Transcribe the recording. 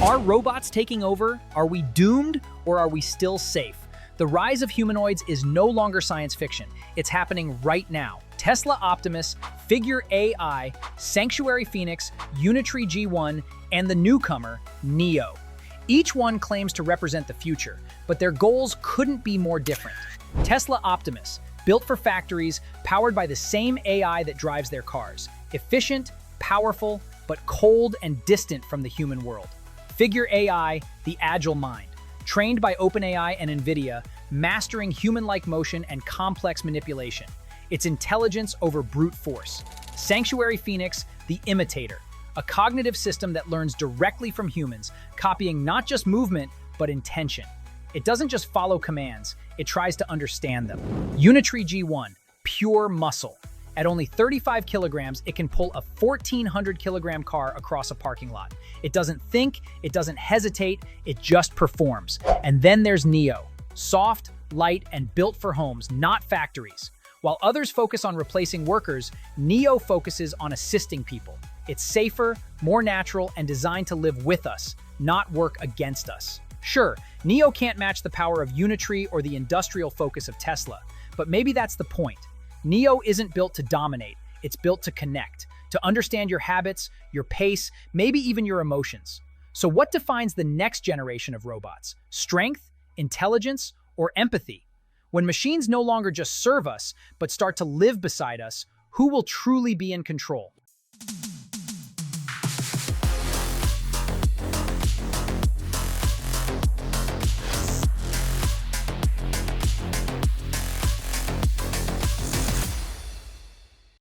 Are robots taking over? Are we doomed, or are we still safe? The rise of humanoids is no longer science fiction. It's happening right now. Tesla Optimus, Figure AI, Sanctuary Phoenix, Unitree G1, and the newcomer, Neo. Each one claims to represent the future, but their goals couldn't be more different. Tesla Optimus, built for factories, powered by the same AI that drives their cars. Efficient, powerful, but cold and distant from the human world. Figure AI, the agile mind. Trained by OpenAI and NVIDIA, mastering human-like motion and complex manipulation. It's intelligence over brute force. Sanctuary Phoenix, the imitator. A cognitive system that learns directly from humans, copying not just movement, but intention. It doesn't just follow commands, it tries to understand them. Unitree G1, pure muscle. At only 35 kilograms, it can pull a 1,400 kilogram car across a parking lot. It doesn't think, it doesn't hesitate, it just performs. And then there's Neo, soft, light, and built for homes, not factories. While others focus on replacing workers, Neo focuses on assisting people. It's safer, more natural, and designed to live with us, not work against us. Sure, Neo can't match the power of Unitree or the industrial focus of Tesla, but maybe that's the point. Neo isn't built to dominate, it's built to connect, to understand your habits, your pace, maybe even your emotions. So what defines the next generation of robots? Strength, intelligence, or empathy? When machines no longer just serve us, but start to live beside us, who will truly be in control?